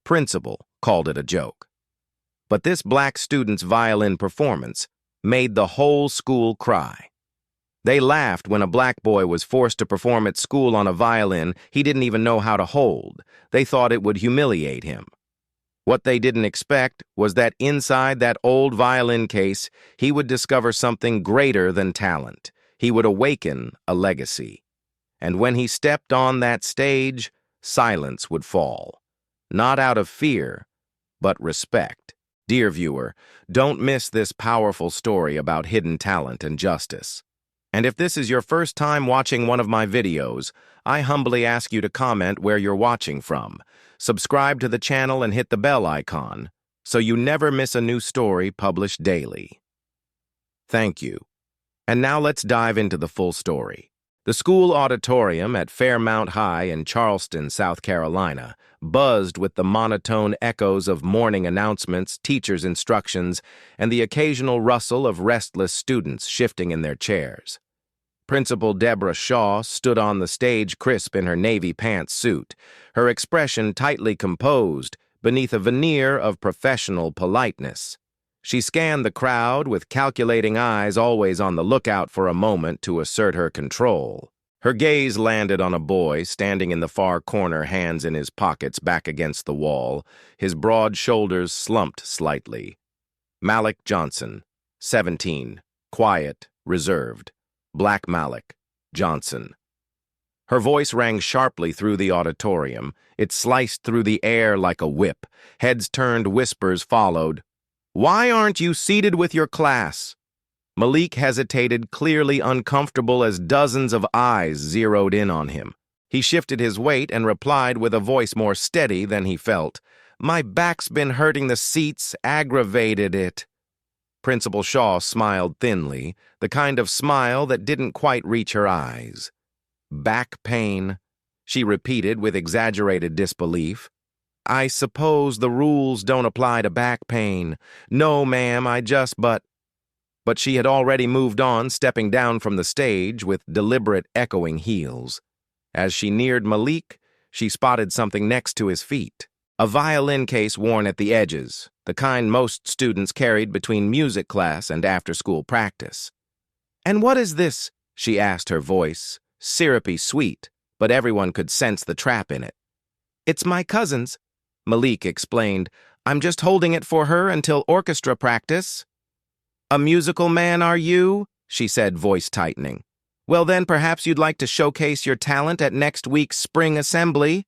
principal called it a joke. But this black student's violin performance made the whole school cry. They laughed when a black boy was forced to perform at school on a violin he didn't even know how to hold. They thought it would humiliate him. What they didn't expect was that inside that old violin case, he would discover something greater than talent. He would awaken a legacy. And when he stepped on that stage, silence would fall. Not out of fear, but respect. Dear viewer, don't miss this powerful story about hidden talent and justice. And if this is your first time watching one of my videos, I humbly ask you to comment where you're watching from. Subscribe to the channel and hit the bell icon so you never miss a new story published daily. Thank you. And now let's dive into the full story. The school auditorium at Fairmount High in Charleston, South Carolina, buzzed with the monotone echoes of morning announcements, teachers' instructions, and the occasional rustle of restless students shifting in their chairs. Principal Deborah Shaw stood on the stage crisp in her navy pants suit, her expression tightly composed beneath a veneer of professional politeness. She scanned the crowd with calculating eyes, always on the lookout for a moment to assert her control. Her gaze landed on a boy standing in the far corner, hands in his pockets back against the wall, his broad shoulders slumped slightly. Malik Johnson, 17, quiet, reserved. Black Malik Johnson. Her voice rang sharply through the auditorium. It sliced through the air like a whip. Heads turned, whispers followed. "Why aren't you seated with your class?" Malik hesitated, clearly uncomfortable as dozens of eyes zeroed in on him. He shifted his weight and replied with a voice more steady than he felt. "My back's been hurting, the seats aggravated it." Principal Shaw smiled thinly, the kind of smile that didn't quite reach her eyes. "Back pain," she repeated with exaggerated disbelief. "I suppose the rules don't apply to back pain. No, ma'am, But she had already moved on, stepping down from the stage with deliberate echoing heels. As she neared Malik, she spotted something next to his feet. A violin case worn at the edges, the kind most students carried between music class and after-school practice. "And what is this?" she asked, her voice syrupy sweet, but everyone could sense the trap in it. "It's my cousin's," Malik explained. "I'm just holding it for her until orchestra practice." "A musical man, are you?" she said, voice tightening. "Well then, perhaps you'd like to showcase your talent at next week's spring assembly."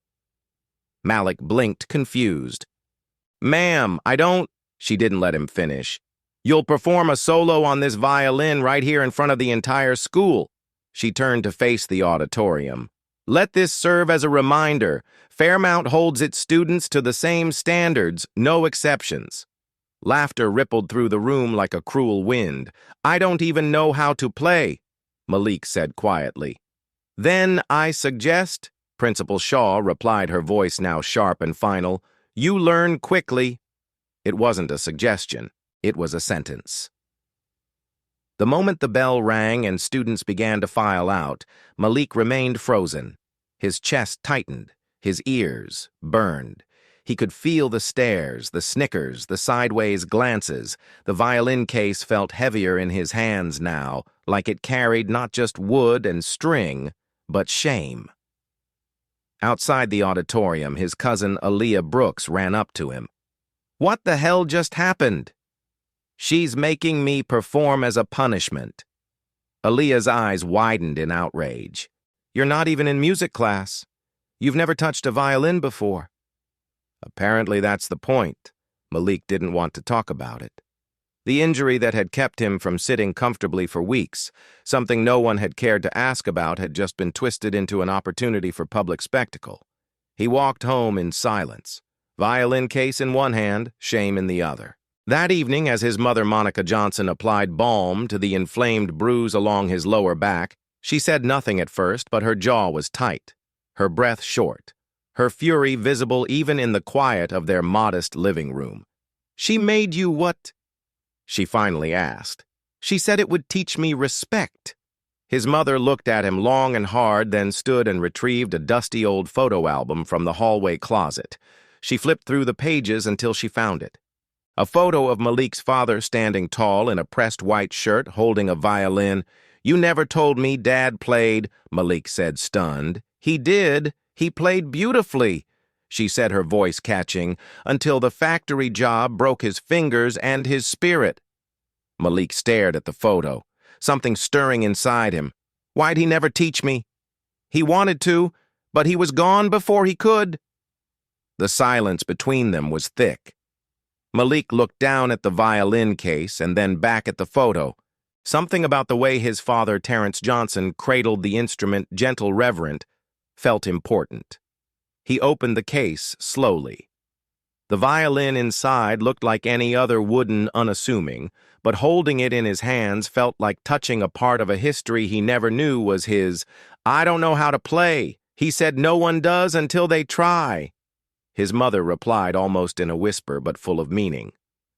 Malik blinked, confused. "Ma'am, I don't—" She didn't let him finish. "You'll perform a solo on this violin right here in front of the entire school." She turned to face the auditorium. "Let this serve as a reminder. Fairmount holds its students to the same standards, no exceptions." Laughter rippled through the room like a cruel wind. "I don't even know how to play," Malik said quietly. "Then I suggest," Principal Shaw replied, her voice now sharp and final, "you learn quickly." It wasn't a suggestion. It was a sentence. The moment the bell rang and students began to file out, Malik remained frozen. His chest tightened. His ears burned. He could feel the stares, the snickers, the sideways glances. The violin case felt heavier in his hands now, like it carried not just wood and string, but shame. Outside the auditorium, his cousin Aaliyah Brooks ran up to him. "What the hell just happened?" "She's making me perform as a punishment." Aaliyah's eyes widened in outrage. "You're not even in music class. You've never touched a violin before." Apparently that's the point. Malik didn't want to talk about it. The injury that had kept him from sitting comfortably for weeks, something no one had cared to ask about, had just been twisted into an opportunity for public spectacle. He walked home in silence, violin case in one hand, shame in the other. That evening, as his mother Monica Johnson applied balm to the inflamed bruise along his lower back, she said nothing at first, but her jaw was tight, her breath short, her fury visible even in the quiet of their modest living room. "She made you what?" she finally asked. "She said it would teach me respect." His mother looked at him long and hard, then stood and retrieved a dusty old photo album from the hallway closet. She flipped through the pages until she found it. A photo of Malik's father standing tall in a pressed white shirt, holding a violin. "You never told me Dad played," Malik said, stunned. "He did. He played beautifully," she said, her voice catching, "until the factory job broke his fingers and his spirit." Malik stared at the photo, something stirring inside him. Why'd he never teach me? He wanted to, but he was gone before he could. The silence between them was thick. Malik looked down at the violin case and then back at the photo. Something about the way his father, Terrence Johnson, cradled the instrument, gentle, reverent, felt important. He opened the case slowly. The violin inside looked like any other wooden, unassuming, but holding it in his hands felt like touching a part of a history he never knew was his. "I don't know how to play. He said no one does until they try," his mother replied almost in a whisper but full of meaning.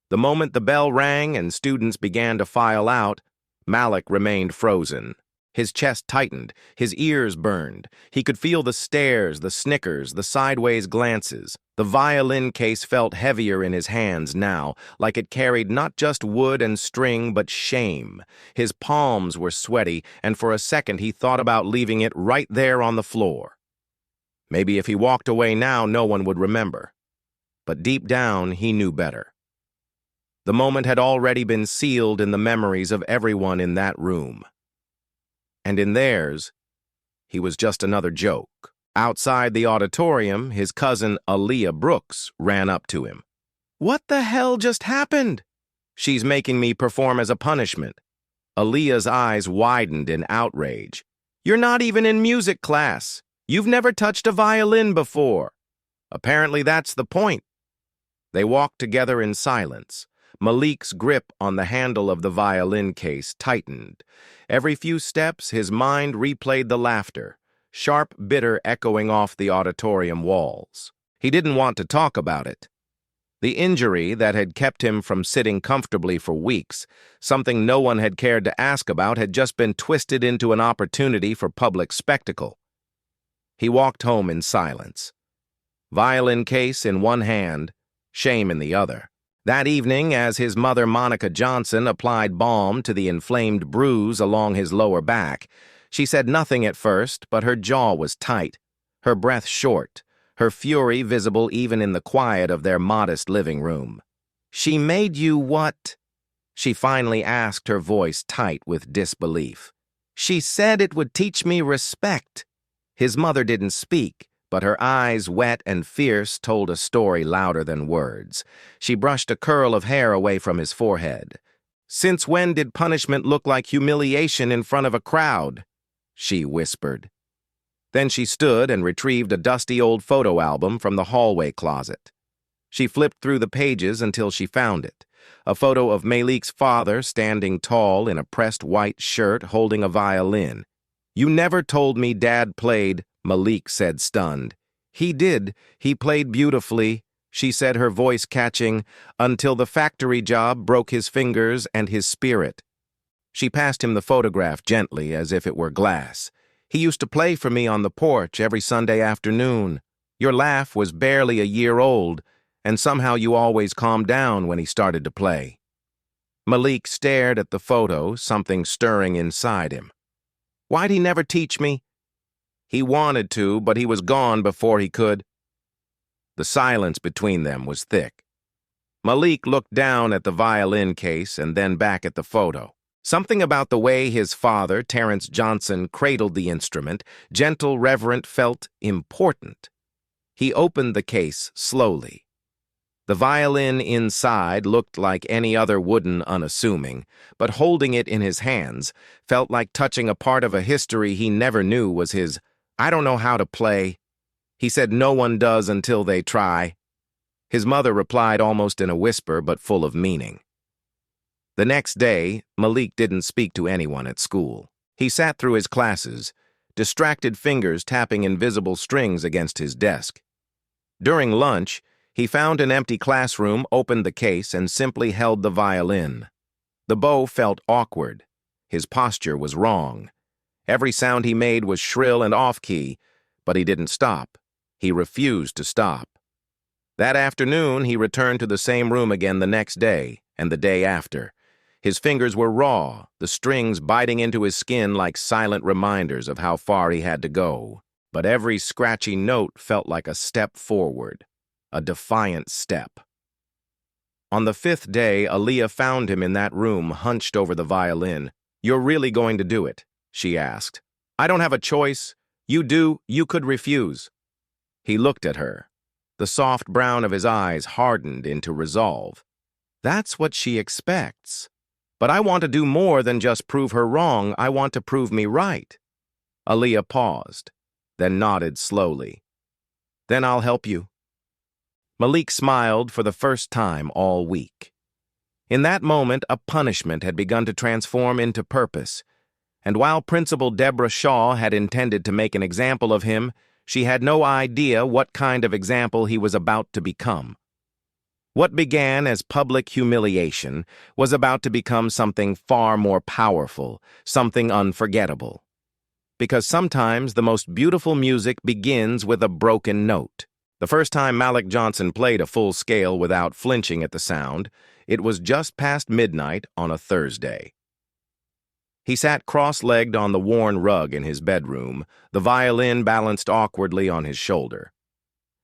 The moment the bell rang and students began to file out, Malik remained frozen. His chest tightened, his ears burned. He could feel the stares, the snickers, the sideways glances. The violin case felt heavier in his hands now, like it carried not just wood and string, but shame. His palms were sweaty, and for a second he thought about leaving it right there on the floor. Maybe if he walked away now, no one would remember. But deep down, he knew better. The moment had already been sealed in the memories of everyone in that room. And in theirs, he was just another joke. Outside the auditorium, his cousin Aaliyah Brooks ran up to him. "What the hell just happened?" "She's making me perform as a punishment." Aaliyah's eyes widened in outrage. "You're not even in music class. You've never touched a violin before." "Apparently that's the point." They walked together in silence. Malik's grip on the handle of the violin case tightened. Every few steps, his mind replayed the laughter, sharp, bitter, echoing off the auditorium walls. He didn't want to talk about it. The injury that had kept him from sitting comfortably for weeks, something no one had cared to ask about, had just been twisted into an opportunity for public spectacle. He walked home in silence, violin case in one hand, shame in the other. That evening, as his mother, Monica Johnson, applied balm to the inflamed bruise along his lower back, she said nothing at first, but her jaw was tight, her breath short, her fury visible even in the quiet of their modest living room. "She made you what?" she finally asked, her voice tight with disbelief. "She said it would teach me respect." His mother didn't speak, but her eyes, wet and fierce, told a story louder than words. She brushed a curl of hair away from his forehead. "Since when did punishment look like humiliation in front of a crowd?" she whispered. Then she stood and retrieved a dusty old photo album from the hallway closet. She flipped through the pages until she found it. A photo of Malik's father standing tall in a pressed white shirt holding a violin. "You never told me Dad played," Malik said, stunned. "He did. He played beautifully," she said, her voice catching, "until the factory job broke his fingers and his spirit." She passed him the photograph gently, as if it were glass. "He used to play for me on the porch every Sunday afternoon. Your laugh was barely a year old, and somehow you always calmed down when he started to play." Malik stared at the photo, something stirring inside him. Why'd he never teach me? He wanted to, but he was gone before he could. The silence between them was thick. Malik looked down at the violin case and then back at the photo. Something about the way his father, Terrence Johnson, cradled the instrument, gentle, reverent, felt important. He opened the case slowly. The violin inside looked like any other wooden unassuming, but holding it in his hands felt like touching a part of a history he never knew was his. "I don't know how to play." He said no one does until they try. His mother replied almost in a whisper, but full of meaning. The next day, Malik didn't speak to anyone at school. He sat through his classes, distracted fingers tapping invisible strings against his desk. During lunch, he found an empty classroom, opened the case, and simply held the violin. The bow felt awkward. His posture was wrong. Every sound he made was shrill and off-key, but he didn't stop. He refused to stop. That afternoon, he returned to the same room again the next day and the day after. His fingers were raw, the strings biting into his skin like silent reminders of how far he had to go. But every scratchy note felt like a step forward, a defiant step. On the fifth day, Aaliyah found him in that room, hunched over the violin. "You're really going to do it?" she asked. "I don't have a choice. You do, you could refuse." He looked at her. The soft brown of his eyes hardened into resolve. That's what she expects. But I want to do more than just prove her wrong. I want to prove me right. Aaliyah paused, then nodded slowly. "Then I'll help you." Malik smiled for the first time all week. In that moment, a punishment had begun to transform into purpose. And while Principal Deborah Shaw had intended to make an example of him, she had no idea what kind of example he was about to become. What began as public humiliation was about to become something far more powerful, something unforgettable. Because sometimes the most beautiful music begins with a broken note. The first time Malik Johnson played a full scale without flinching at the sound, it was just past midnight on a Thursday. He sat cross-legged on the worn rug in his bedroom, the violin balanced awkwardly on his shoulder.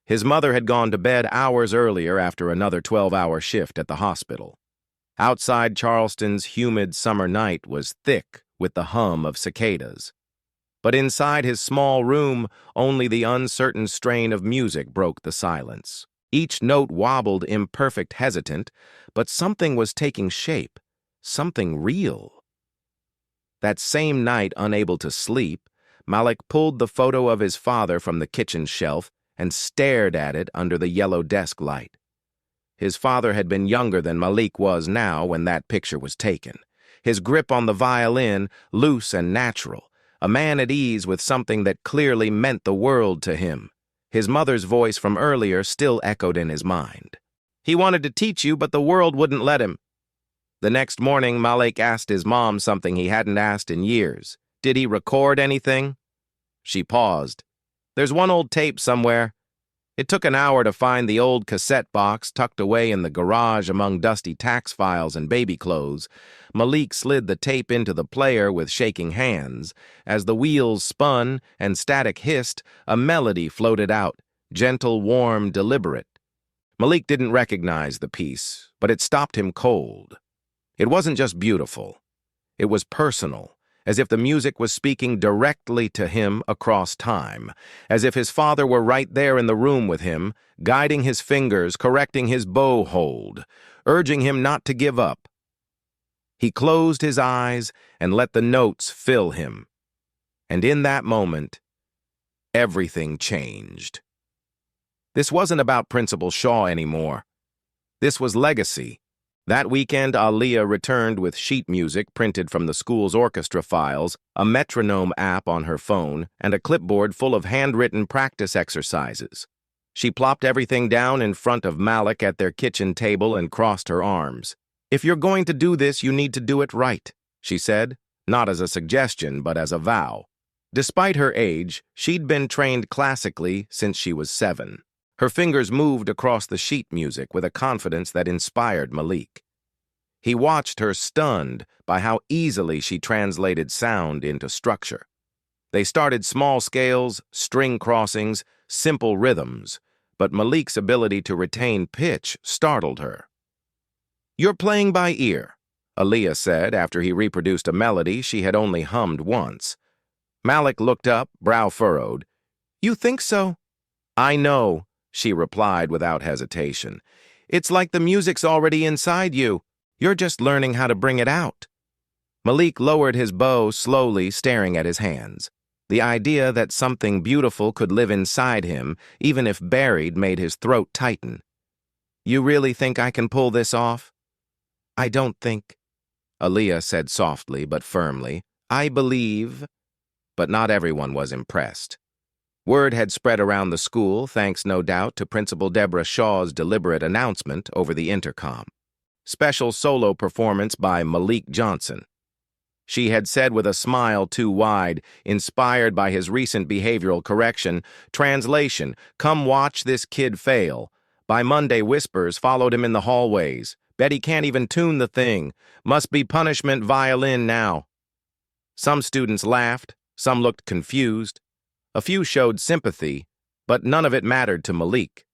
His mother had gone to bed hours earlier after another 12-hour shift at the hospital. Outside Charleston's humid summer night was thick with the hum of cicadas. But inside his small room, only the uncertain strain of music broke the silence. Each note wobbled imperfect, hesitant, but something was taking shape, something real. That same night, unable to sleep, Malik pulled the photo of his father from the kitchen shelf and stared at it under the yellow desk light. His father had been younger than Malik was now when that picture was taken. His grip on the violin, loose and natural, a man at ease with something that clearly meant the world to him. His mother's voice from earlier still echoed in his mind. "He wanted to teach you, but the world wouldn't let him." The next morning, Malik asked his mom something he hadn't asked in years. "Did he record anything?" She paused. "There's one old tape somewhere." It took an hour to find the old cassette box tucked away in the garage among dusty tax files and baby clothes. Malik slid the tape into the player with shaking hands. As the wheels spun and static hissed, a melody floated out, gentle, warm, deliberate. Malik didn't recognize the piece, but it stopped him cold. It wasn't just beautiful. It was personal, as if the music was speaking directly to him across time, as if his father were right there in the room with him, guiding his fingers, correcting his bow hold, urging him not to give up. He closed his eyes and let the notes fill him. And in that moment, everything changed. This wasn't about Principal Shaw anymore. This was legacy. That weekend, Aaliyah returned with sheet music printed from the school's orchestra files, a metronome app on her phone, and a clipboard full of handwritten practice exercises. She plopped everything down in front of Malik at their kitchen table and crossed her arms. "If you're going to do this, you need to do it right," she said, not as a suggestion, but as a vow. Despite her age, she'd been trained classically since she was 7. Her fingers moved across the sheet music with a confidence that inspired Malik. He watched her, stunned by how easily she translated sound into structure. They started small scales, string crossings, simple rhythms, but Malik's ability to retain pitch startled her. "You're playing by ear," Aaliyah said after he reproduced a melody she had only hummed once. Malik looked up, brow furrowed. "You think so?" "I know," she replied without hesitation. "It's like the music's already inside you. You're just learning how to bring it out." Malik lowered his bow slowly, staring at his hands. The idea that something beautiful could live inside him, even if buried, made his throat tighten. "You really think I can pull this off?" "I don't think," Aaliyah said softly but firmly. "I believe." But not everyone was impressed. Word had spread around the school, thanks no doubt to Principal Deborah Shaw's deliberate announcement over the intercom. Special solo performance by Malik Johnson. She had said with a smile too wide, inspired by his recent behavioral correction, translation, "Come watch this kid fail," By Monday, whispers followed him in the hallways. Bet he can't even tune the thing. Must be punishment violin now. Some students laughed, some looked confused. A few showed sympathy, but none of it mattered to Malik.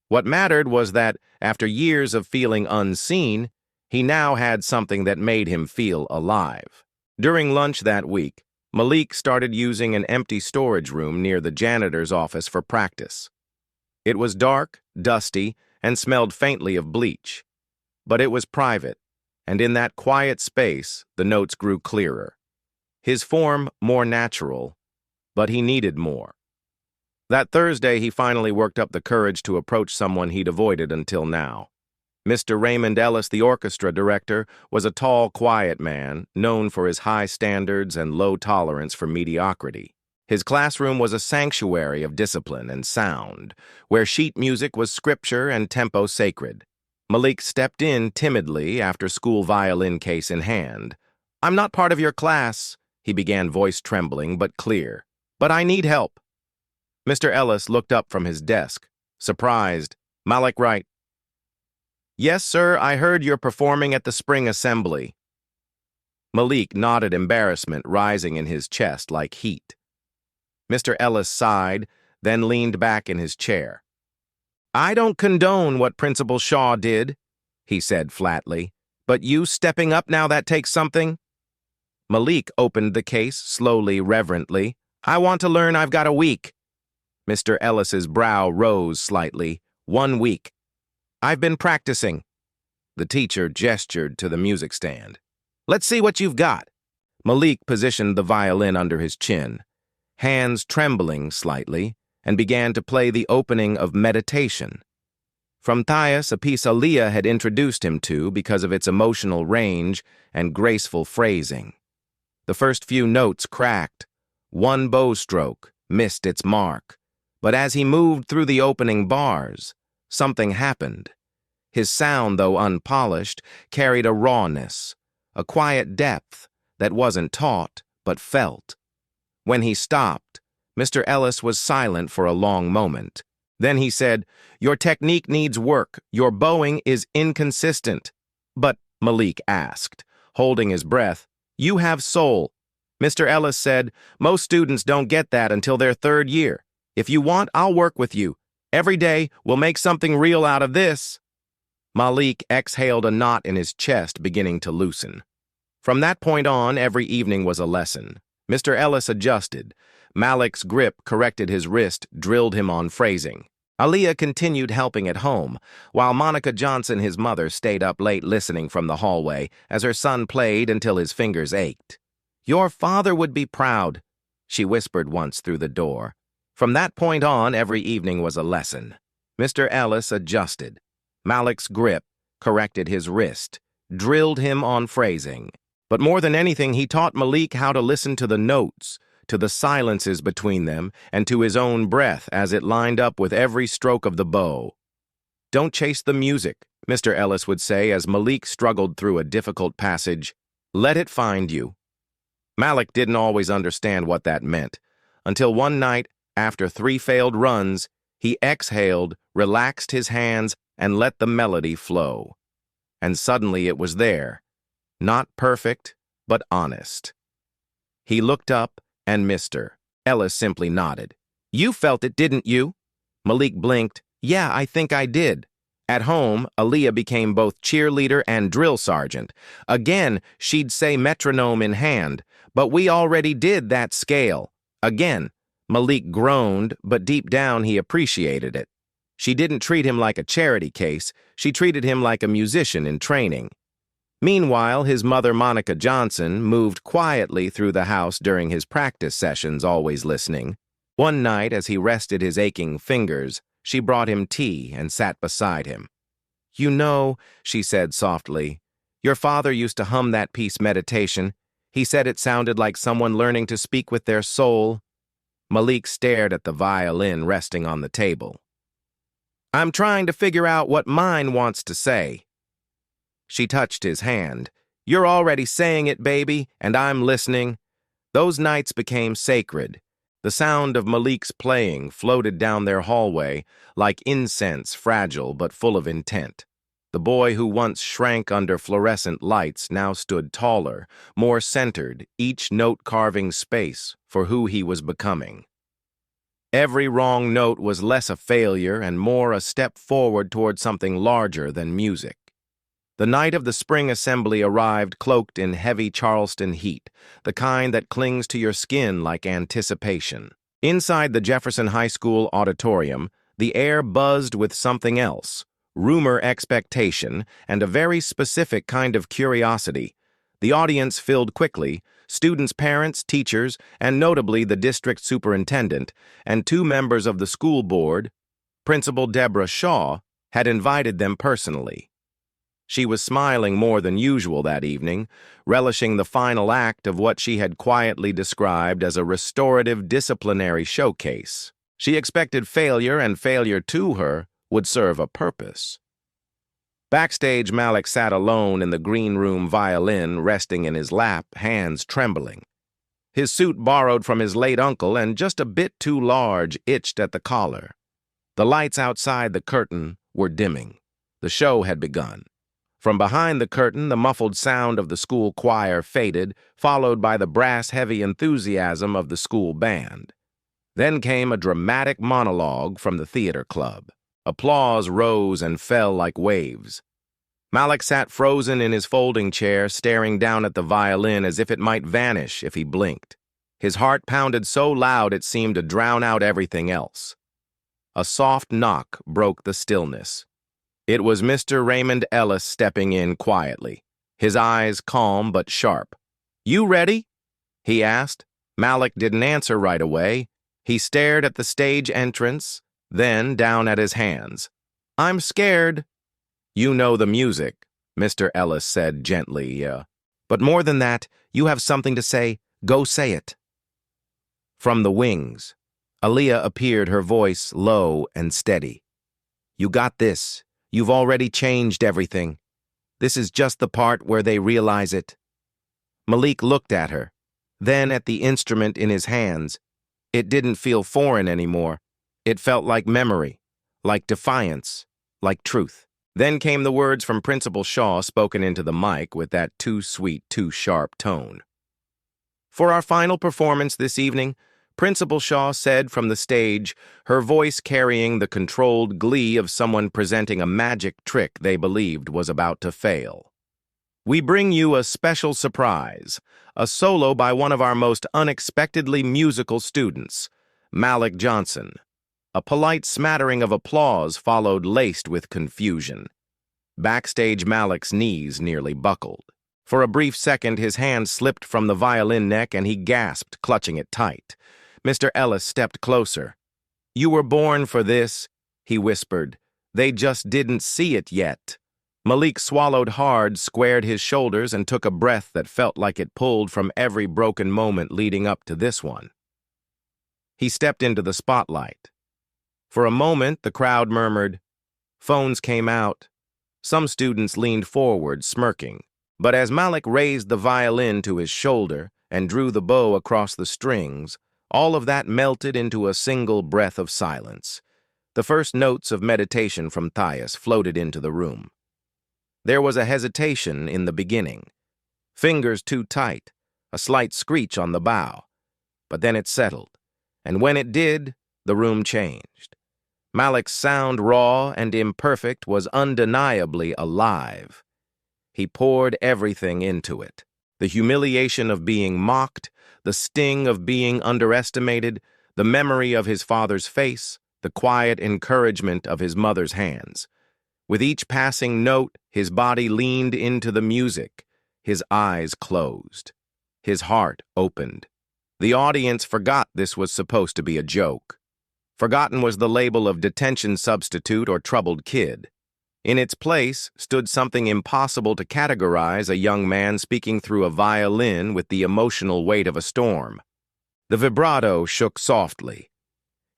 What mattered was that, after years of feeling unseen, he now had something that made him feel alive. During lunch that week, Malik started using an empty storage room near the janitor's office for practice. It was dark, dusty, and smelled faintly of bleach. But it was private, and in that quiet space, the notes grew clearer. His form more natural, but he needed more. That Thursday, he finally worked up the courage to approach someone he'd avoided until now. Mr. Raymond Ellis, the orchestra director, was a tall, quiet man, known for his high standards and low tolerance for mediocrity. His classroom was a sanctuary of discipline and sound, where sheet music was scripture and tempo sacred. Malik stepped in timidly after school violin case in hand. "I'm not part of your class," he began, voice trembling but clear. "But I need help." Mr. Ellis looked up from his desk, surprised. "Malik, right?" "Yes, sir, I heard you're performing at the spring assembly." Malik nodded, embarrassment rising in his chest like heat. Mr. Ellis sighed, then leaned back in his chair. "I don't condone what Principal Shaw did," he said flatly, "but you stepping up now, that takes something." Malik opened the case slowly, reverently. "I want to learn. I've got a week." Mr. Ellis's brow rose slightly. "1 week. I've been practicing." The teacher gestured to the music stand. "Let's see what you've got." Malik positioned the violin under his chin, hands trembling slightly, and began to play the opening of Meditation. From Thias, a piece Aaliyah had introduced him to because of its emotional range and graceful phrasing. The first few notes cracked. One bow stroke missed its mark. But as he moved through the opening bars, something happened. His sound, though unpolished, carried a rawness, a quiet depth that wasn't taught but felt. When he stopped, Mr. Ellis was silent for a long moment. Then he said, "Your technique needs work. Your bowing is inconsistent." "But," Malik asked, holding his breath, "you have soul." Mr. Ellis said, "Most students don't get that until their 3rd year. If you want, I'll work with you. Every day, we'll make something real out of this." Malik exhaled, a knot in his chest beginning to loosen. From that point on, every evening was a lesson. Mr. Ellis adjusted. Malik's grip corrected his wrist, drilled him on phrasing. Aaliyah continued helping at home, while Monica Johnson, his mother, stayed up late listening from the hallway as her son played until his fingers ached. "Your father would be proud," she whispered once through the door. From that point on, every evening was a lesson. Mr. Ellis adjusted. Malik's grip corrected his wrist, drilled him on phrasing. But more than anything, he taught Malik how to listen to the notes, to the silences between them, and to his own breath as it lined up with every stroke of the bow. "Don't chase the music," Mr. Ellis would say as Malik struggled through a difficult passage. "Let it find you." Malik didn't always understand what that meant, until one night, after 3 failed runs, he exhaled, relaxed his hands, and let the melody flow. And suddenly it was there. Not perfect, but honest. He looked up, and Mr. Ellis simply nodded. "You felt it, didn't you?" Malik blinked. "Yeah, I think I did." At home, Aaliyah became both cheerleader and drill sergeant. Again, she'd say metronome in hand, "But we already did that scale." Again, Malik groaned, but deep down he appreciated it. She didn't treat him like a charity case. She treated him like a musician in training. Meanwhile, his mother, Monica Johnson, moved quietly through the house during his practice sessions, always listening. One night, as he rested his aching fingers, she brought him tea and sat beside him. "You know," she said softly, "your father used to hum that piece Meditation. He said it sounded like someone learning to speak with their soul." Malik stared at the violin resting on the table. "I'm trying to figure out what mine wants to say." She touched his hand. "You're already saying it, baby, and I'm listening." Those nights became sacred. The sound of Malik's playing floated down their hallway like incense, fragile but full of intent. The boy who once shrank under fluorescent lights now stood taller, more centered, each note carving space for who he was becoming. Every wrong note was less a failure and more a step forward toward something larger than music. The night of the spring assembly arrived cloaked in heavy Charleston heat, the kind that clings to your skin like anticipation. Inside the Jefferson High School auditorium, the air buzzed with something else, rumor, expectation, and a very specific kind of curiosity. The audience filled quickly, students' parents, teachers, and notably the district superintendent, and two members of the school board, Principal Deborah Shaw, had invited them personally. She was smiling more than usual that evening, relishing the final act of what she had quietly described as a restorative disciplinary showcase. She expected failure, and failure to her would serve a purpose. Backstage, Malik sat alone in the green room, violin resting in his lap, hands trembling. His suit, borrowed from his late uncle and just a bit too large, itched at the collar. The lights outside the curtain were dimming. The show had begun. From behind the curtain, the muffled sound of the school choir faded, followed by the brass-heavy enthusiasm of the school band. Then came a dramatic monologue from the theater club. Applause rose and fell like waves. Malik sat frozen in his folding chair, staring down at the violin as if it might vanish if he blinked. His heart pounded so loud it seemed to drown out everything else. A soft knock broke the stillness. It was Mr. Raymond Ellis stepping in quietly, his eyes calm but sharp. "You ready?" he asked. Malik didn't answer right away. He stared at the stage entrance, then down at his hands. "I'm scared." "You know the music," Mr. Ellis said gently. "But more than that, you have something to say. Go say it." From the wings, Aaliyah appeared, her voice low and steady. "You got this. You've already changed everything. This is just the part where they realize it." Malik looked at her, then at the instrument in his hands. It didn't feel foreign anymore. It felt like memory, like defiance, like truth. Then came the words from Principal Shaw, spoken into the mic with that too sweet, too sharp tone. "For our final performance this evening," Principal Shaw said from the stage, her voice carrying the controlled glee of someone presenting a magic trick they believed was about to fail. "We bring you a special surprise, a solo by one of our most unexpectedly musical students, Malik Johnson." A polite smattering of applause followed, laced with confusion. Backstage, Malik's knees nearly buckled. For a brief second, his hand slipped from the violin neck and he gasped, clutching it tight. Mr. Ellis stepped closer. "You were born for this," he whispered. "They just didn't see it yet." Malik swallowed hard, squared his shoulders, and took a breath that felt like it pulled from every broken moment leading up to this one. He stepped into the spotlight. For a moment, the crowd murmured. Phones came out. Some students leaned forward, smirking. But as Malik raised the violin to his shoulder and drew the bow across the strings, all of that melted into a single breath of silence. The first notes of meditation from Thias floated into the room. There was a hesitation in the beginning. Fingers too tight, a slight screech on the bow. But then it settled, and when it did, the room changed. Malik's sound, raw and imperfect, was undeniably alive. He poured everything into it. The humiliation of being mocked, the sting of being underestimated, the memory of his father's face, the quiet encouragement of his mother's hands. With each passing note, his body leaned into the music, his eyes closed. His heart opened. The audience forgot this was supposed to be a joke. Forgotten was the label of detention substitute or troubled kid. In its place stood something impossible to categorize: a young man speaking through a violin with the emotional weight of a storm. The vibrato shook softly.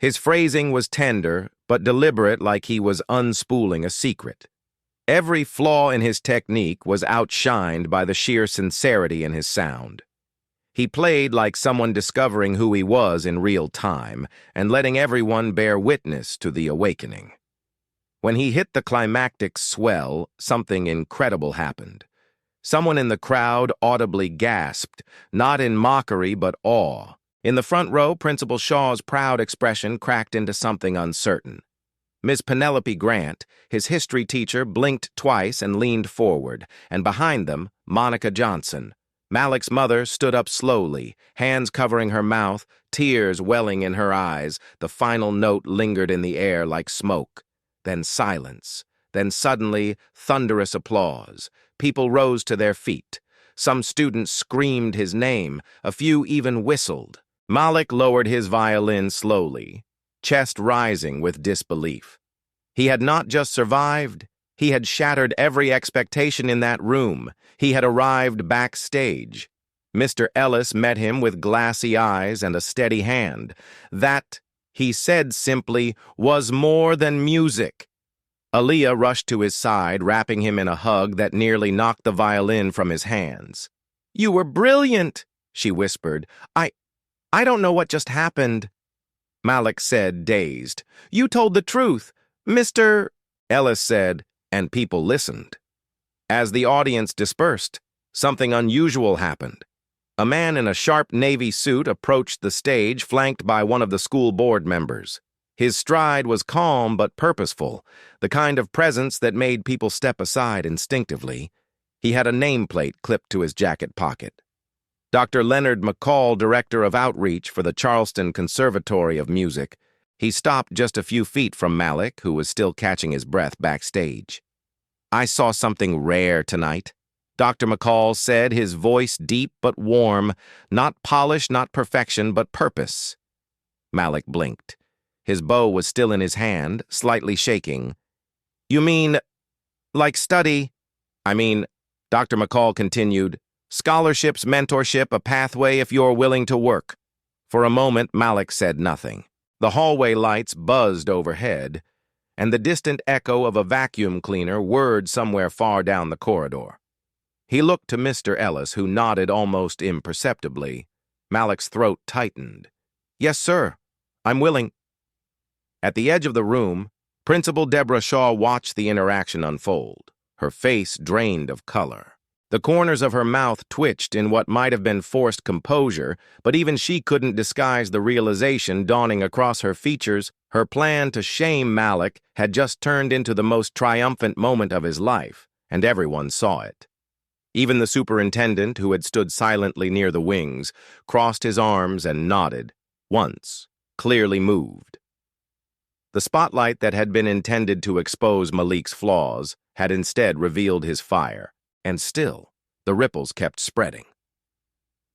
His phrasing was tender, but deliberate, like he was unspooling a secret. Every flaw in his technique was outshined by the sheer sincerity in his sound. He played like someone discovering who he was in real time and letting everyone bear witness to the awakening. When he hit the climactic swell, something incredible happened. Someone in the crowd audibly gasped, not in mockery but awe. In the front row, Principal Shaw's proud expression cracked into something uncertain. Miss Penelope Grant, his history teacher, blinked twice and leaned forward, and behind them, Monica Johnson. Malik's mother stood up slowly, hands covering her mouth, tears welling in her eyes. The final note lingered in the air like smoke. Then silence. Then suddenly, thunderous applause. People rose to their feet. Some students screamed his name. A few even whistled. Malik lowered his violin slowly, chest rising with disbelief. He had not just survived, he had shattered every expectation in that room. He had arrived backstage. Mr. Ellis met him with glassy eyes and a steady hand. That, he said simply, was more than music. Aaliyah rushed to his side, wrapping him in a hug that nearly knocked the violin from his hands. "You were brilliant," she whispered. I don't know what just happened," Malik said, dazed. "You told the truth, Mr. Ellis said, and people listened. As the audience dispersed, something unusual happened. A man in a sharp navy suit approached the stage, flanked by one of the school board members. His stride was calm but purposeful, the kind of presence that made people step aside instinctively. He had a nameplate clipped to his jacket pocket. Dr. Leonard McCall, director of outreach for the Charleston Conservatory of Music. He stopped just a few feet from Malik, who was still catching his breath backstage. "I saw something rare tonight," Dr. McCall said, his voice deep but warm, not polish, not perfection, but purpose. Malik blinked. His bow was still in his hand, slightly shaking. "You mean, like study?" "I mean," Dr. McCall continued, "scholarships, mentorship, a pathway if you're willing to work." For a moment, Malik said nothing. The hallway lights buzzed overhead, and the distant echo of a vacuum cleaner whirred somewhere far down the corridor. He looked to Mr. Ellis, who nodded almost imperceptibly. Malik's throat tightened. "Yes, sir. I'm willing." At the edge of the room, Principal Deborah Shaw watched the interaction unfold, her face drained of color. The corners of her mouth twitched in what might have been forced composure, but even she couldn't disguise the realization dawning across her features. Her plan to shame Malik had just turned into the most triumphant moment of his life, and everyone saw it. Even the superintendent, who had stood silently near the wings, crossed his arms and nodded, once, clearly moved. The spotlight that had been intended to expose Malik's flaws had instead revealed his fire. And still, the ripples kept spreading.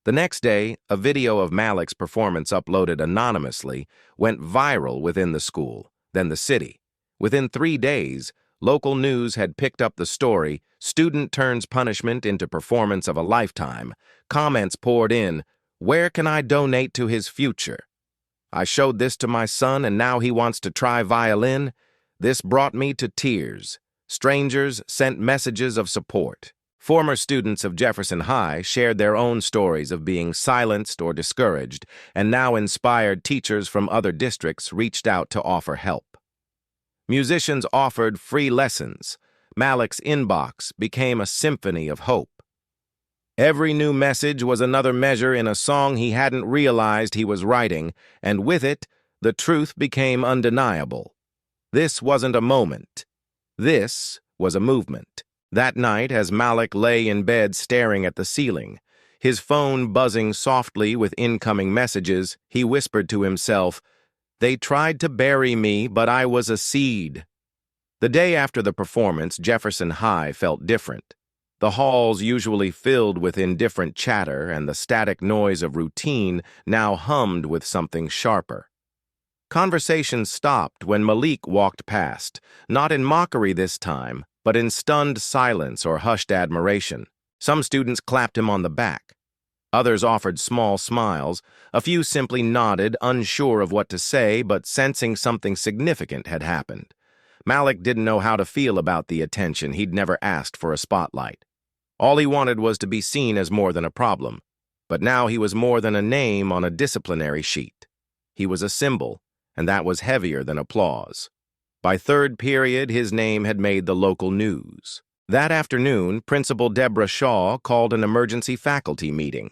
The next day, a video of Malik's performance uploaded anonymously went viral within the school, then the city. Within 3 days, local news had picked up the story, student turns punishment into performance of a lifetime. Comments poured in, "Where can I donate to his future? I showed this to my son and now he wants to try violin. This brought me to tears." Strangers sent messages of support. Former students of Jefferson High shared their own stories of being silenced or discouraged, and now inspired teachers from other districts reached out to offer help. Musicians offered free lessons. Malik's inbox became a symphony of hope. Every new message was another measure in a song he hadn't realized he was writing, and with it, the truth became undeniable. This wasn't a moment. This was a movement. That night, as Malik lay in bed staring at the ceiling, his phone buzzing softly with incoming messages, he whispered to himself, "They tried to bury me, but I was a seed." The day after the performance, Jefferson High felt different. The halls, usually filled with indifferent chatter and the static noise of routine, now hummed with something sharper. Conversation stopped when Malik walked past, not in mockery this time, but in stunned silence or hushed admiration. Some students clapped him on the back. Others offered small smiles. A few simply nodded, unsure of what to say, but sensing something significant had happened. Malik didn't know how to feel about the attention. He'd never asked for a spotlight. All he wanted was to be seen as more than a problem. But now he was more than a name on a disciplinary sheet. He was a symbol, and that was heavier than applause. By third period, his name had made the local news. That afternoon, Principal Deborah Shaw called an emergency faculty meeting.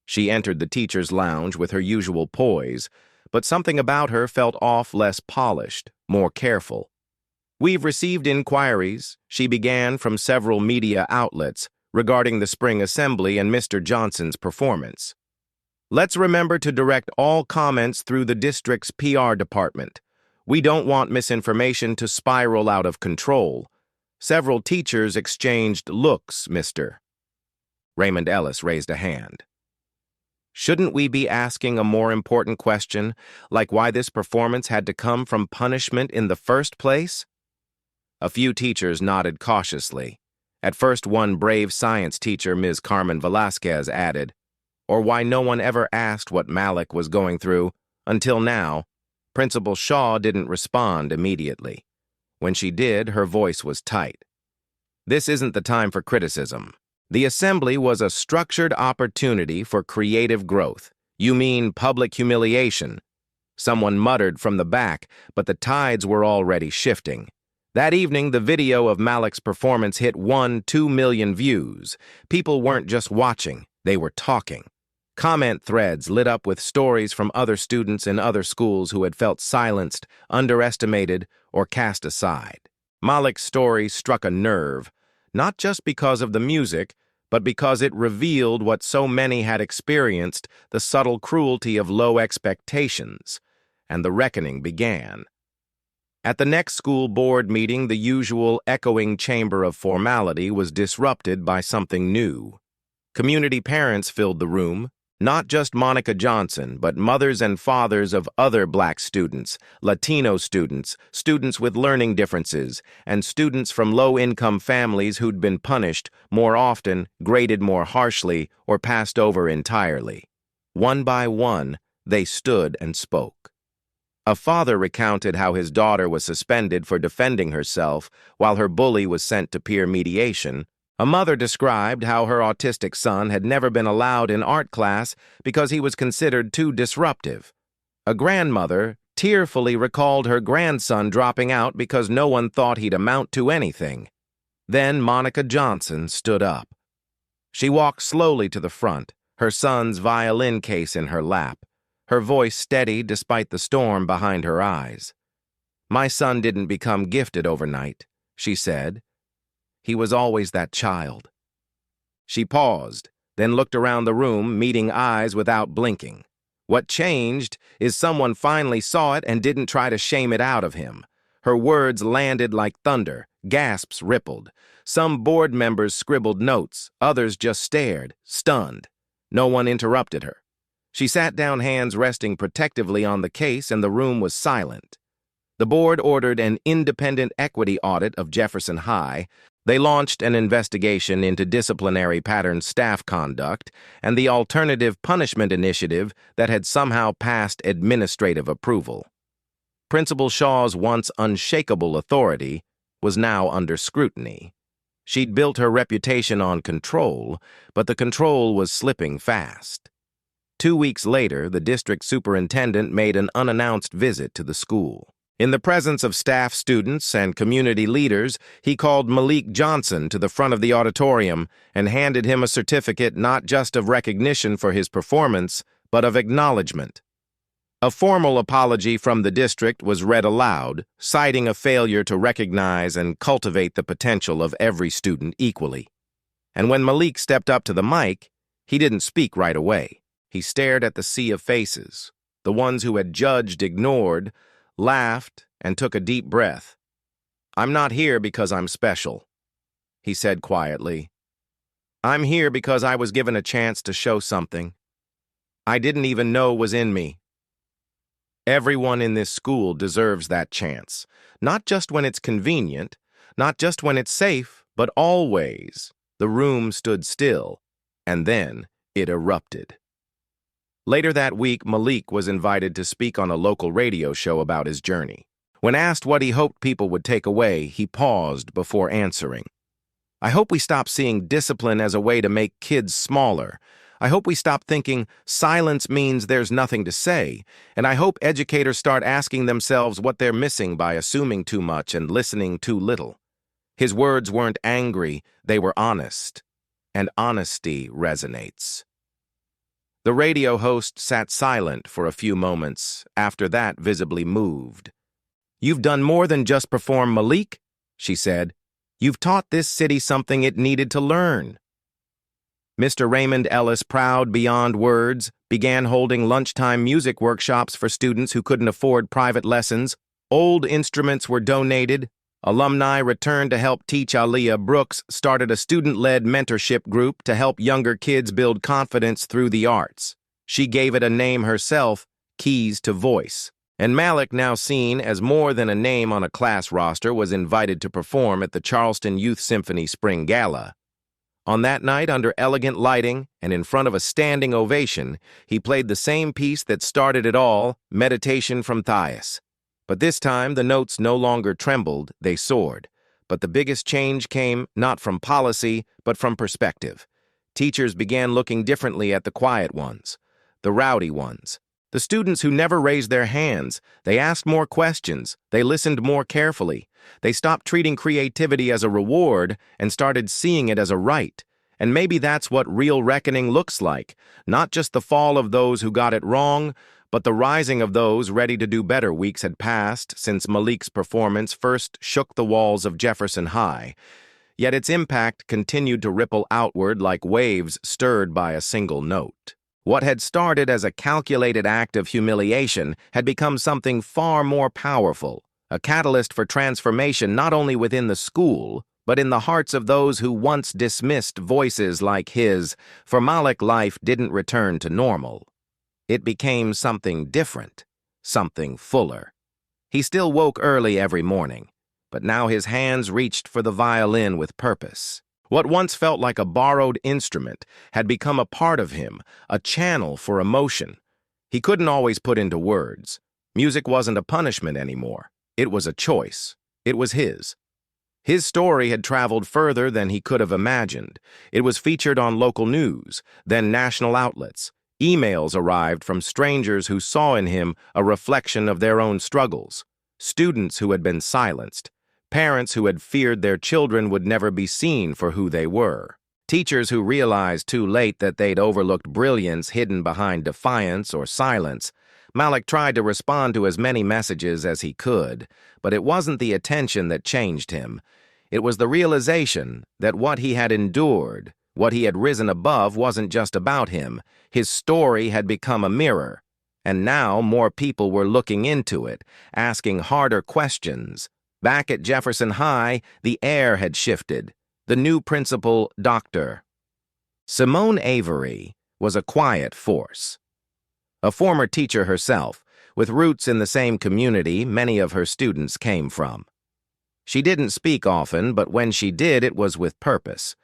She entered the teacher's lounge with her usual poise, but something about her felt off, less polished, more careful. "We've received inquiries," she began, from several media outlets regarding the spring assembly and Mr. Johnson's performance. "Let's remember to direct all comments through the district's PR department. We don't want misinformation to spiral out of control." Several teachers exchanged looks, Mr. Raymond Ellis raised a hand. "Shouldn't we be asking a more important question, like why this performance had to come from punishment in the first place?" A few teachers nodded cautiously. At first, one brave science teacher, Ms. Carmen Velasquez, added, "Or why no one ever asked what Malik was going through, until now." Principal Shaw didn't respond immediately. When she did, her voice was tight. "This isn't the time for criticism. The assembly was a structured opportunity for creative growth." "You mean public humiliation?" someone muttered from the back, but the tides were already shifting. That evening, the video of Malik's performance hit 1-2 million views. People weren't just watching, they were talking. Comment threads lit up with stories from other students in other schools who had felt silenced, underestimated, or cast aside. Malik's story struck a nerve, not just because of the music, but because it revealed what so many had experienced, the subtle cruelty of low expectations. And the reckoning began. At the next school board meeting, the usual echoing chamber of formality was disrupted by something new. Community parents filled the room, not just Monica Johnson, but mothers and fathers of other Black students, Latino students, students with learning differences, and students from low-income families who'd been punished more often, graded more harshly, or passed over entirely. One by one, they stood and spoke. A father recounted how his daughter was suspended for defending herself while her bully was sent to peer mediation. A mother described how her autistic son had never been allowed in art class because he was considered too disruptive. A grandmother tearfully recalled her grandson dropping out because no one thought he'd amount to anything. Then Monica Johnson stood up. She walked slowly to the front, her son's violin case in her lap, her voice steady despite the storm behind her eyes. "My son didn't become gifted overnight," she said. "He was always that child." She paused, then looked around the room, meeting eyes without blinking. What changed is someone finally saw it and didn't try to shame it out of him. Her words landed like thunder, gasps rippled. Some board members scribbled notes, others just stared, stunned. No one interrupted her. She sat down, hands resting protectively on the case, and the room was silent. The board ordered an independent equity audit of Jefferson High. They launched an investigation into disciplinary pattern staff conduct and the alternative punishment initiative that had somehow passed administrative approval. Principal Shaw's once unshakable authority was now under scrutiny. She'd built her reputation on control, but the control was slipping fast. 2 weeks later, the district superintendent made an unannounced visit to the school. In the presence of staff, students, and community leaders, he called Malik Johnson to the front of the auditorium and handed him a certificate not just of recognition for his performance, but of acknowledgement. A formal apology from the district was read aloud, citing a failure to recognize and cultivate the potential of every student equally. And when Malik stepped up to the mic, he didn't speak right away. He stared at the sea of faces, the ones who had judged, ignored, laughed, and took a deep breath. "I'm not here because I'm special," he said quietly. "I'm here because I was given a chance to show something I didn't even know was in me. Everyone in this school deserves that chance, not just when it's convenient, not just when it's safe, but always." The room stood still, and then it erupted. Later that week, Malik was invited to speak on a local radio show about his journey. When asked what he hoped people would take away, he paused before answering. "I hope we stop seeing discipline as a way to make kids smaller. I hope we stop thinking silence means there's nothing to say, and I hope educators start asking themselves what they're missing by assuming too much and listening too little. His words weren't angry, they were honest, and honesty resonates. The radio host sat silent for a few moments, after that visibly moved. "You've done more than just perform, Malik," she said. "You've taught this city something it needed to learn." Mr. Raymond Ellis, proud beyond words, began holding lunchtime music workshops for students who couldn't afford private lessons. Old instruments were donated. Alumni returned to help teach. Aaliyah Brooks started a student-led mentorship group to help younger kids build confidence through the arts. She gave it a name herself, Keys to Voice. And Malik, now seen as more than a name on a class roster, was invited to perform at the Charleston Youth Symphony Spring Gala. On that night, under elegant lighting and in front of a standing ovation, he played the same piece that started it all, Meditation from Thais. But this time, the notes no longer trembled, they soared. But the biggest change came not from policy, but from perspective. Teachers began looking differently at the quiet ones, the rowdy ones, the students who never raised their hands. They asked more questions, they listened more carefully. They stopped treating creativity as a reward and started seeing it as a right. And maybe that's what real reckoning looks like, not just the fall of those who got it wrong, but the rising of those ready to do better. Weeks had passed since Malik's performance first shook the walls of Jefferson High, yet its impact continued to ripple outward like waves stirred by a single note. What had started as a calculated act of humiliation had become something far more powerful, a catalyst for transformation not only within the school, but in the hearts of those who once dismissed voices like his. For Malik, life didn't return to normal. It became something different, something fuller. He still woke early every morning, but now his hands reached for the violin with purpose. What once felt like a borrowed instrument had become a part of him, a channel for emotion. He couldn't always put into words. Music wasn't a punishment anymore. It was a choice. It was his. His story had traveled further than he could have imagined. It was featured on local news, then national outlets. Emails arrived from strangers who saw in him a reflection of their own struggles. Students who had been silenced. Parents who had feared their children would never be seen for who they were. Teachers who realized too late that they'd overlooked brilliance hidden behind defiance or silence. Malik tried to respond to as many messages as he could, but it wasn't the attention that changed him. It was the realization that what he had endured, what he had risen above, wasn't just about him. His story had become a mirror, and now more people were looking into it, asking harder questions. Back at Jefferson High, the air had shifted. The new principal, Dr. Simone Avery, was a quiet force. A former teacher herself, with roots in the same community many of her students came from. She didn't speak often, but when she did, it was with purpose.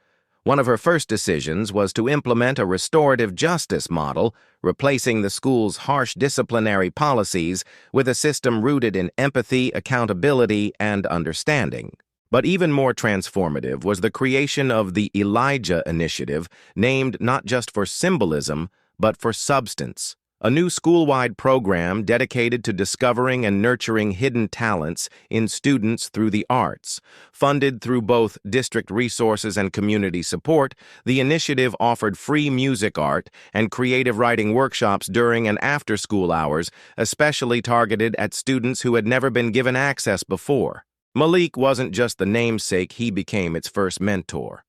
One of her first decisions was to implement a restorative justice model, replacing the school's harsh disciplinary policies with a system rooted in empathy, accountability, and understanding. But even more transformative was the creation of the Elijah Initiative, named not just for symbolism, but for substance. A new school-wide program dedicated to discovering and nurturing hidden talents in students through the arts. Funded through both district resources and community support, the initiative offered free music, art, and creative writing workshops during and after school hours, especially targeted at students who had never been given access before. Malik wasn't just the namesake, he became its first mentor.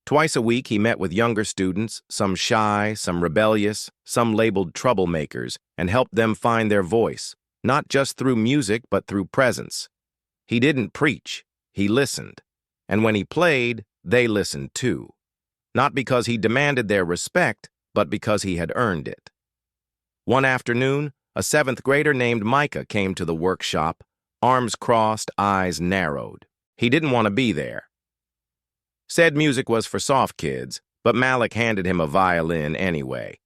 Twice a week, he met with younger students, some shy, some rebellious, some labeled troublemakers, and helped them find their voice, not just through music, but through presence. He didn't preach, he listened. And when he played, they listened too. Not because he demanded their respect, but because he had earned it. One afternoon, a seventh grader named Micah came to the workshop, arms crossed, eyes narrowed. He didn't want to be there. Said music was for soft kids, but Malik handed him a violin anyway.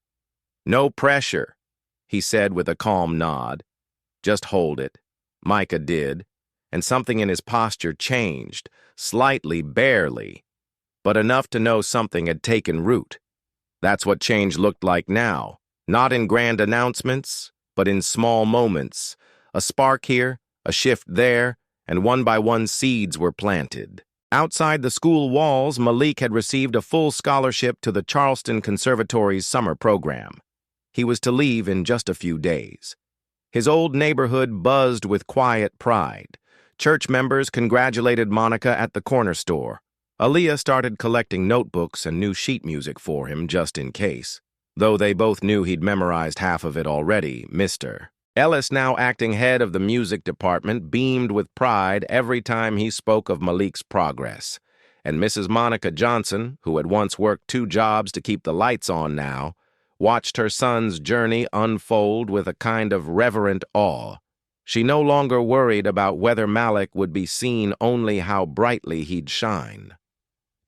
"No pressure," he said with a calm nod. "Just hold it." Micah did, and something in his posture changed, slightly, barely, but enough to know something had taken root. That's what change looked like now, not in grand announcements, but in small moments. A spark here, a shift there, and one by one seeds were planted. Outside the school walls, Malik had received a full scholarship to the Charleston Conservatory's summer program. He was to leave in just a few days. His old neighborhood buzzed with quiet pride. Church members congratulated Monica at the corner store. Aaliyah started collecting notebooks and new sheet music for him just in case. Though they both knew he'd memorized half of it already, Mr. Ellis, now acting head of the music department, beamed with pride every time he spoke of Malik's progress. And Mrs. Monica Johnson, who had once worked 2 jobs to keep the lights on now, watched her son's journey unfold with a kind of reverent awe. She no longer worried about whether Malik would be seen, only how brightly he'd shine.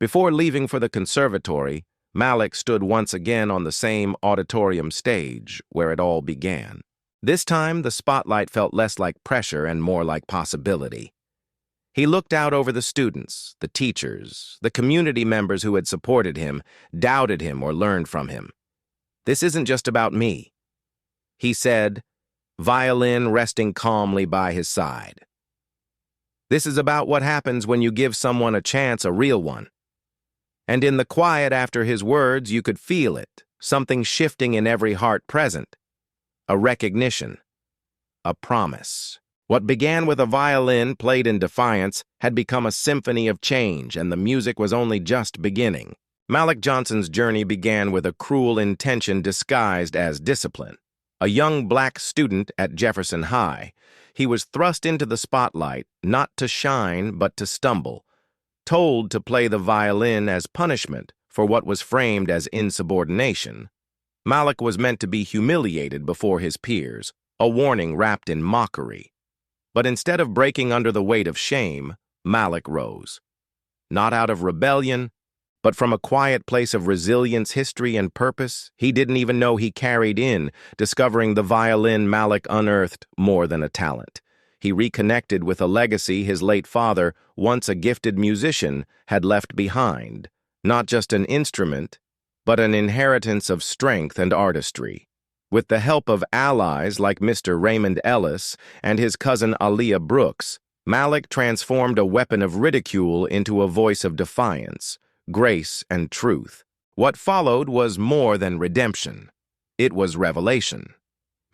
Before leaving for the conservatory, Malik stood once again on the same auditorium stage where it all began. This time, the spotlight felt less like pressure and more like possibility. He looked out over the students, the teachers, the community members who had supported him, doubted him, or learned from him. "This isn't just about me," he said, violin resting calmly by his side. "This is about what happens when you give someone a chance, a real one." And in the quiet after his words, you could feel it, something shifting in every heart present. A recognition, a promise. What began with a violin played in defiance had become a symphony of change, and the music was only just beginning. Malik Johnson's journey began with a cruel intention disguised as discipline. A young black student at Jefferson High, he was thrust into the spotlight, not to shine, but to stumble, told to play the violin as punishment for what was framed as insubordination. Malik was meant to be humiliated before his peers, a warning wrapped in mockery. But instead of breaking under the weight of shame, Malik rose. Not out of rebellion, but from a quiet place of resilience, history, and purpose he didn't even know he carried in, discovering the violin Malik unearthed more than a talent. He reconnected with a legacy his late father, once a gifted musician, had left behind. Not just an instrument, but an inheritance of strength and artistry. With the help of allies like Mr. Raymond Ellis and his cousin Aaliyah Brooks, Malik transformed a weapon of ridicule into a voice of defiance, grace, and truth. What followed was more than redemption. It was revelation.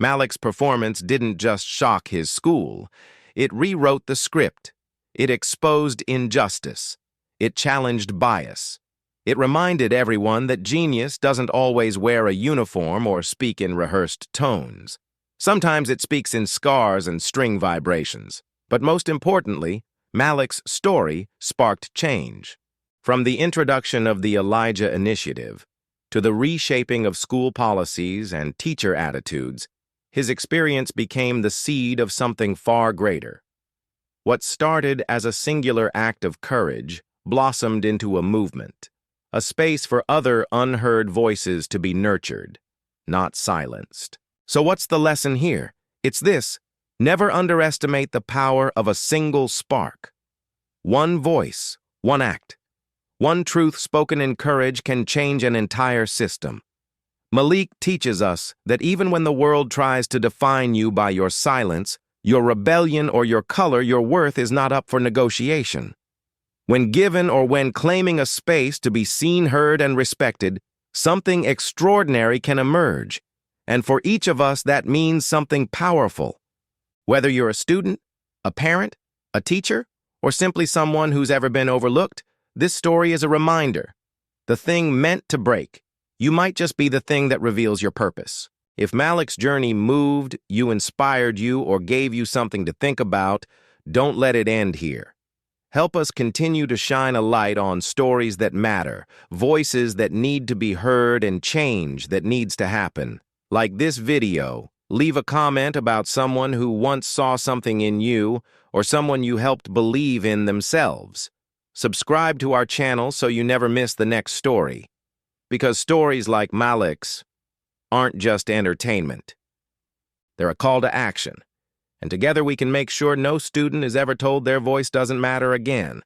Malik's performance didn't just shock his school. It rewrote the script. It exposed injustice. It challenged bias. It reminded everyone that genius doesn't always wear a uniform or speak in rehearsed tones. Sometimes it speaks in scars and string vibrations. But most importantly, Malik's story sparked change. From the introduction of the Elijah Initiative to the reshaping of school policies and teacher attitudes, his experience became the seed of something far greater. What started as a singular act of courage blossomed into a movement. A space for other unheard voices to be nurtured, not silenced. So what's the lesson here? It's this: never underestimate the power of a single spark. One voice, one act, one truth spoken in courage can change an entire system. Malik teaches us that even when the world tries to define you by your silence, your rebellion, or your color, your worth is not up for negotiation. When given or when claiming a space to be seen, heard, and respected, something extraordinary can emerge. And for each of us, that means something powerful. Whether you're a student, a parent, a teacher, or simply someone who's ever been overlooked, this story is a reminder. The thing meant to break, you might just be the thing that reveals your purpose. If Malik's journey moved you, inspired you, or gave you something to think about, don't let it end here. Help us continue to shine a light on stories that matter, voices that need to be heard, and change that needs to happen. Like this video, leave a comment about someone who once saw something in you or someone you helped believe in themselves. Subscribe to our channel so you never miss the next story. Because stories like Malik's aren't just entertainment. They're a call to action. And together we can make sure no student is ever told their voice doesn't matter again.